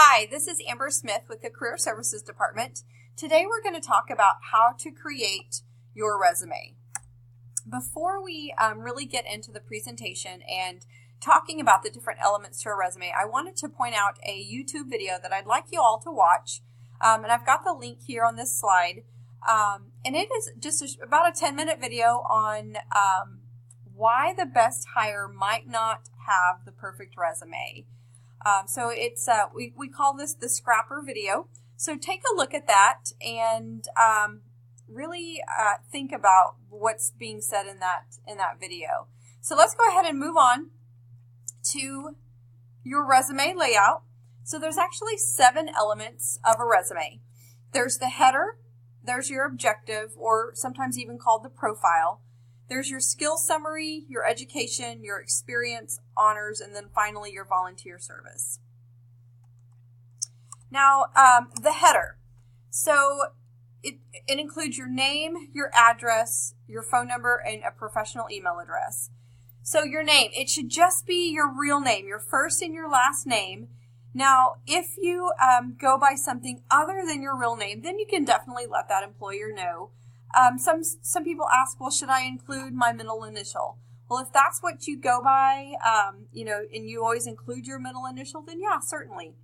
Hi, this is Amber Smith with the Career Services Department. Today we're going to talk about how to create your resume. Before we really get into the presentation and talking about the different elements to a resume, I wanted to point out a YouTube video that I'd like you all to watch. And I've got the link here on this slide. And it is just about a 10-minute video on why the best hire might not have the perfect resume. So it's we call this the Scrapper video. So take a look at that and really think about what's being said in that video. So let's go ahead and move on to your resume layout. So there's actually 7 elements of a resume. There's the header, there's your objective, or sometimes even called the profile. There's your skill summary, your education, your experience, honors, and then finally your volunteer service. Now, the header. So it includes your name, your address, your phone number, and a professional email address. So your name, it should just be your real name, your first and your last name. Now, if you go by something other than your real name, then you can definitely let that employer know. Some people ask, well, should I include my middle initial? Well, if that's what you go by, and you always include your middle initial, then yeah, certainly.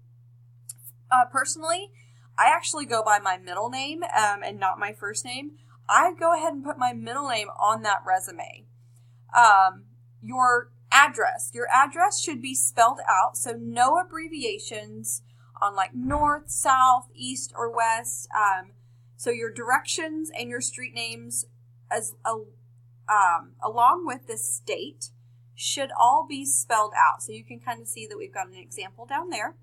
Personally, I actually go by my middle name and not my first name. I go ahead and put my middle name on that resume. Your address should be spelled out, so no abbreviations on like north, south, east, or west. So your directions and your street names along with the state should all be spelled out. So you can kind of see that we've got an example down there.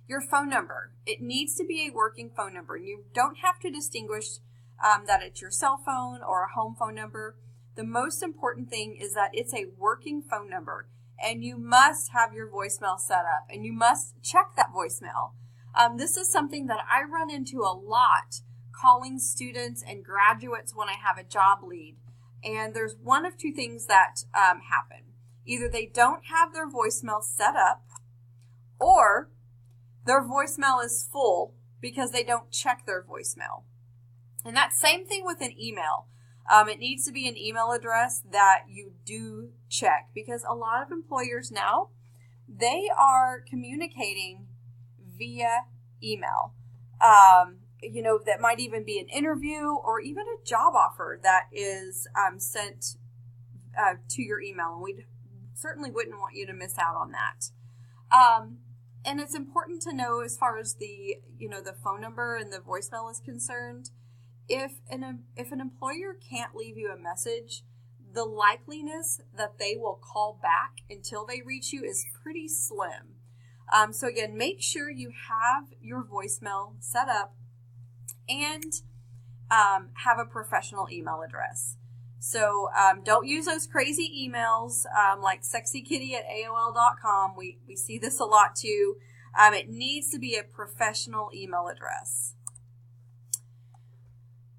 Your phone number. It needs to be a working phone number. And you don't have to distinguish that it's your cell phone or a home phone number. The most important thing is that it's a working phone number. And you must have your voicemail set up. And you must check that voicemail. This is something that I run into a lot calling students and graduates when I have a job lead. And there's one of two things that happen. Either they don't have their voicemail set up, or their voicemail is full because they don't check their voicemail. And that same thing with an email. It needs to be an email address that you do check, because a lot of employers now, they are communicating via email. That might even be an interview or even a job offer that is sent to your email. And we certainly wouldn't want you to miss out on that. And it's important to know, as far as the phone number and the voicemail is concerned, if an employer can't leave you a message, the likeliness that they will call back until they reach you is pretty slim. So again, make sure you have your voicemail set up and have a professional email address. So don't use those crazy emails like sexykitty@aol.com. We see this a lot too. It needs to be a professional email address.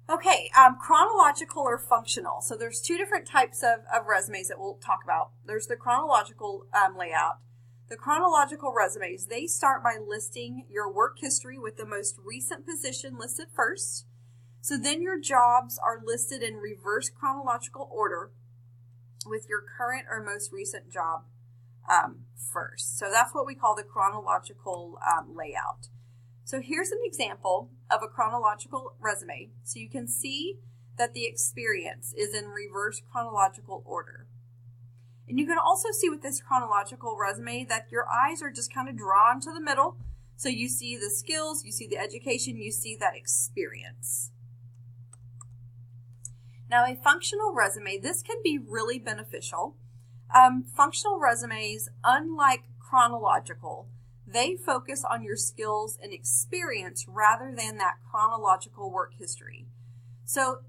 Okay, chronological or functional. So there's 2 different types of resumes that we'll talk about. There's the chronological layout. The chronological resumes, they start by listing your work history with the most recent position listed first. So then your jobs are listed in reverse chronological order with your current or most recent job first. So that's what we call the chronological layout. So here's an example of a chronological resume. So you can see that the experience is in reverse chronological order. And you can also see with this chronological resume that your eyes are just kind of drawn to the middle. So you see the skills, you see the education, you see that experience. Now, a functional resume, this can be really beneficial. Functional resumes, unlike chronological, they focus on your skills and experience rather than that chronological work history. So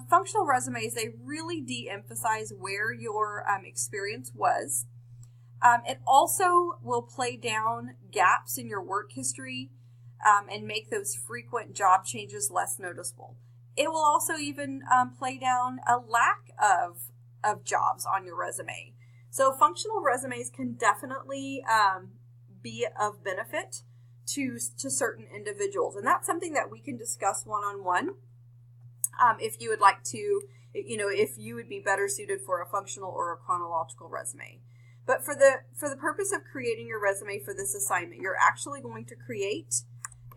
functional resumes, they really de-emphasize where your experience was. It also will play down gaps in your work history and make those frequent job changes less noticeable. It will also even play down a lack of jobs on your resume. So functional resumes can definitely be of benefit to certain individuals. And that's something that we can discuss one-on-one if you would like to, if you would be better suited for a functional or a chronological resume. But for the purpose of creating your resume for this assignment, you're actually going to create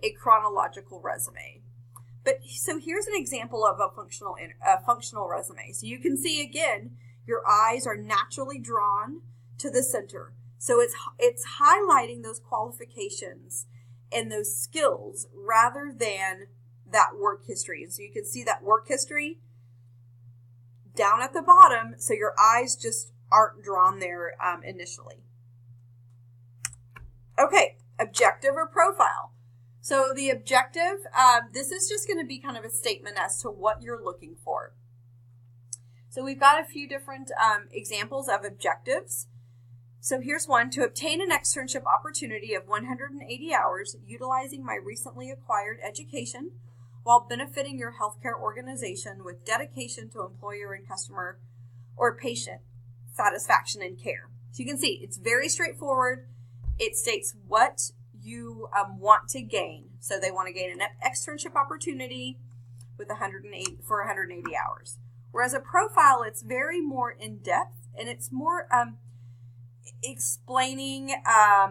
a chronological resume. But so here's an example of a functional resume. So you can see again, your eyes are naturally drawn to the center. So it's highlighting those qualifications and those skills rather than that work history. And so you can see that work history down at the bottom, so your eyes just aren't drawn there initially. Okay, objective or profile. So the objective, this is just going to be kind of a statement as to what you're looking for. So we've got a few different examples of objectives. So here's one: to obtain an externship opportunity of 180 hours utilizing my recently acquired education while benefiting your healthcare organization with dedication to employer and customer or patient satisfaction and care. So you can see it's very straightforward. It states what you want to gain. So they want to gain an externship opportunity with 180 hours. Whereas a profile, it's very more in-depth, and it's more explaining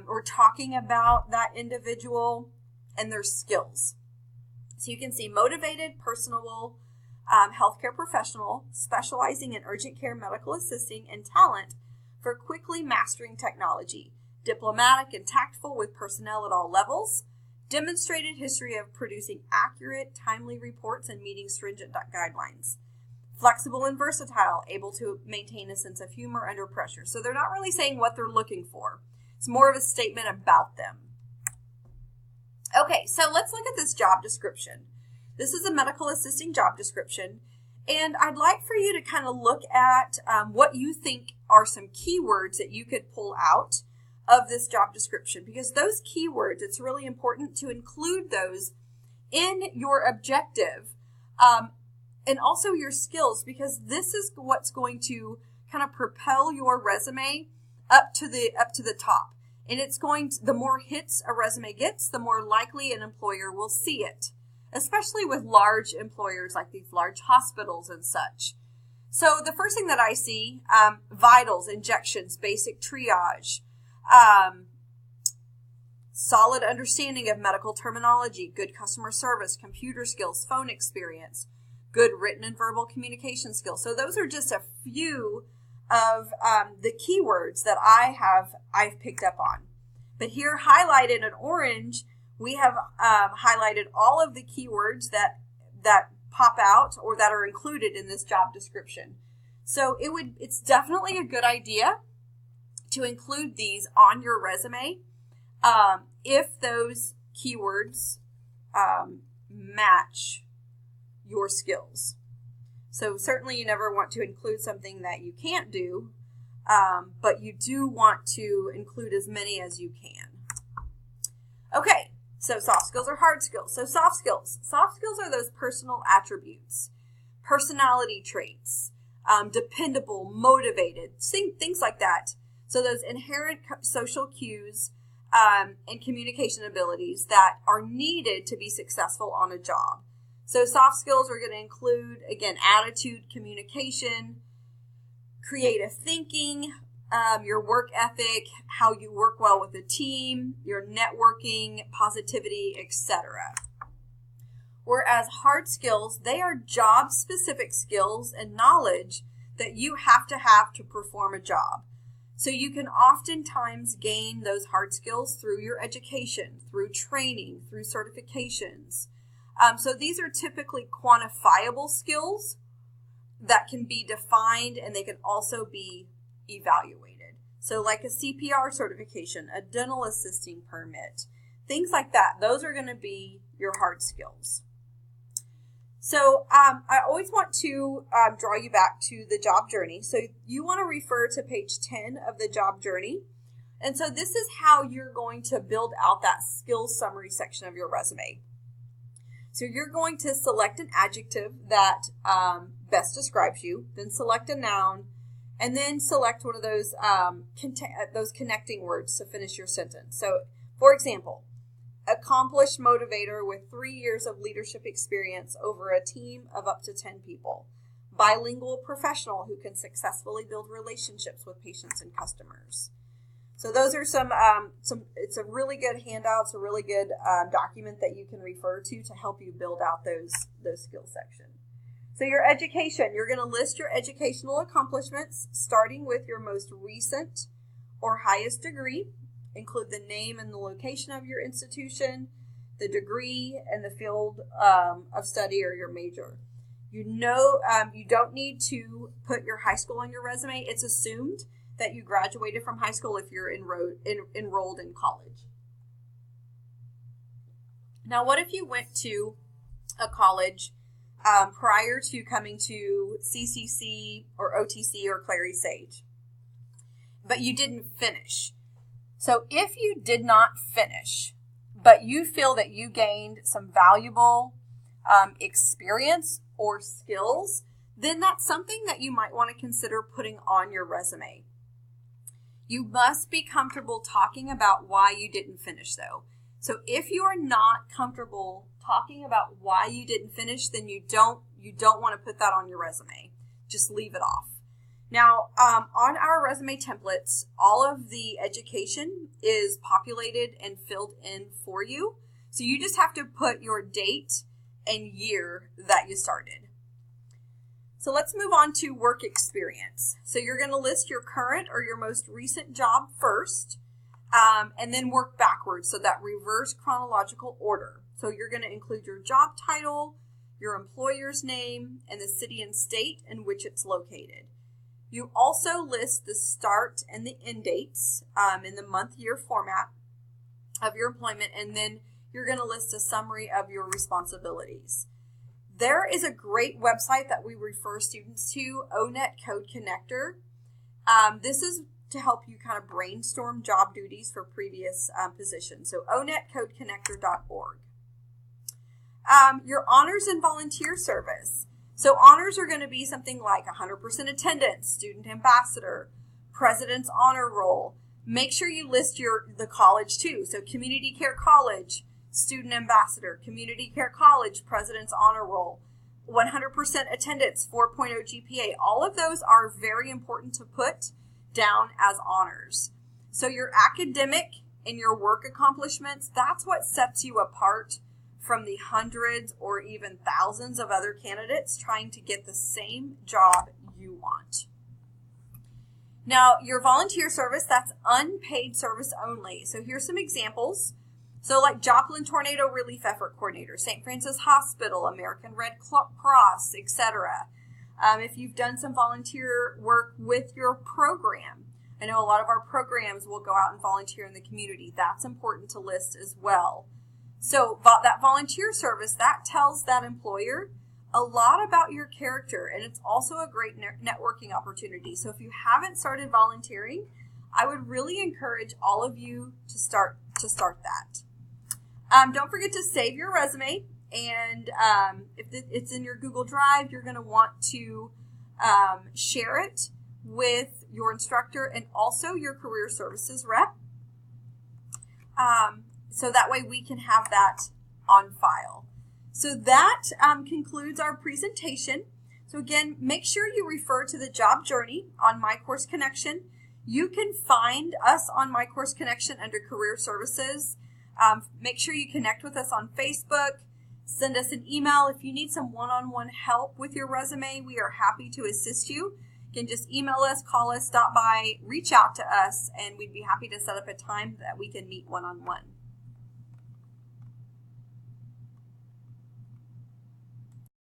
or talking about that individual and their skills. So you can see motivated, personable, healthcare professional specializing in urgent care medical assisting and talent for quickly mastering technology, diplomatic and tactful with personnel at all levels, demonstrated history of producing accurate, timely reports and meeting stringent guidelines, flexible and versatile, able to maintain a sense of humor under pressure. So they're not really saying what they're looking for. It's more of a statement about them. Okay, so let's look at this job description. This is a medical assisting job description, and I'd like for you to kind of look at what you think are some keywords that you could pull out of this job description, because those keywords, it's really important to include those in your objective and also your skills, because this is what's going to kind of propel your resume up to the top. And it's going to, the more hits a resume gets, the more likely an employer will see it, especially with large employers like these large hospitals and such. So the first thing that I see, vitals, injections, basic triage, solid understanding of medical terminology, good customer service, computer skills, phone experience, good written and verbal communication skills. So those are just a few of the keywords that I've picked up on. But here highlighted in orange, we have highlighted all of the keywords that pop out or that are included in this job description. So it's definitely a good idea to include these on your resume if those keywords match your skills. So certainly you never want to include something that you can't do, but you do want to include as many as you can. Okay, so soft skills or hard skills. So soft skills. Soft skills are those personal attributes, personality traits, dependable, motivated, things like that. So those inherent social cues and communication abilities that are needed to be successful on a job. So soft skills are going to include, again, attitude, communication, creative thinking, your work ethic, how you work well with a team, your networking, positivity, etc. Whereas hard skills, they are job-specific skills and knowledge that you have to perform a job. So you can oftentimes gain those hard skills through your education, through training, through certifications. So these are typically quantifiable skills that can be defined, and they can also be evaluated. So like a CPR certification, a dental assisting permit, things like that. Those are going to be your hard skills. So I always want to draw you back to the job journey. So you want to refer to page 10 of the job journey. And so this is how you're going to build out that skills summary section of your resume. So you're going to select an adjective that best describes you, then select a noun, And then select one of those connecting words to finish your sentence. So, for example, accomplished motivator with 3 years of leadership experience over a team of up to 10 people. Bilingual professional who can successfully build relationships with patients and customers. So those are some it's a really good handout. It's a really good document that you can refer to help you build out those skills section. So your education, you're going to list your educational accomplishments starting with your most recent or highest degree. Include the name and the location of your institution, the degree, and the field of study or your major. You don't need to put your high school on your resume. It's assumed that you graduated from high school if you're enrolled in college. Now, what if you went to a college prior to coming to CCC or OTC or Clary Sage, but you didn't finish? So if you did not finish, but you feel that you gained some valuable experience or skills, then that's something that you might want to consider putting on your resume. You must be comfortable talking about why you didn't finish, though. So if you are not comfortable talking about why you didn't finish, then you don't want to put that on your resume. Just leave it off. Now, on our resume templates, all of the education is populated and filled in for you. So you just have to put your date and year that you started. So let's move on to work experience. So you're going to list your current or your most recent job first, and then work backwards, so that reverse chronological order. So you're going to include your job title, your employer's name, and the city and state in which it's located. You also list the start and the end dates in the month-year format of your employment, and then you're going to list a summary of your responsibilities. There is a great website that we refer students to, ONET Code Connector. This is to help you kind of brainstorm job duties for previous positions. So onetcodeconnector.org. Your honors and volunteer service. So honors are going to be something like 100% attendance, student ambassador, president's honor roll. Make sure you list the college too. So Community Care College, student ambassador, Community Care College, president's honor roll, 100% attendance, 4.0 GPA. All of those are very important to put down as honors. So your academic and your work accomplishments, that's what sets you apart from the hundreds or even thousands of other candidates trying to get the same job you want. Now, your volunteer service, that's unpaid service only. So here's some examples. So like Joplin Tornado Relief Effort Coordinator, St. Francis Hospital, American Red Cross, etc. If you've done some volunteer work with your program, I know a lot of our programs will go out and volunteer in the community. That's important to list as well. So that volunteer service, that tells that employer a lot about your character, and it's also a great networking opportunity. So if you haven't started volunteering, I would really encourage all of you to start that. Don't forget to save your resume, and if it's in your Google Drive, you're going to want to share it with your instructor and also your career services rep. So that way we can have that on file. So that concludes our presentation. So again, make sure you refer to the job journey on My Course Connection. You can find us on My Course Connection under Career Services. Make sure you connect with us on Facebook. Send us an email. If you need some one-on-one help with your resume, we are happy to assist you. You can just email us, call us, stop by, reach out to us, and we'd be happy to set up a time that we can meet one-on-one.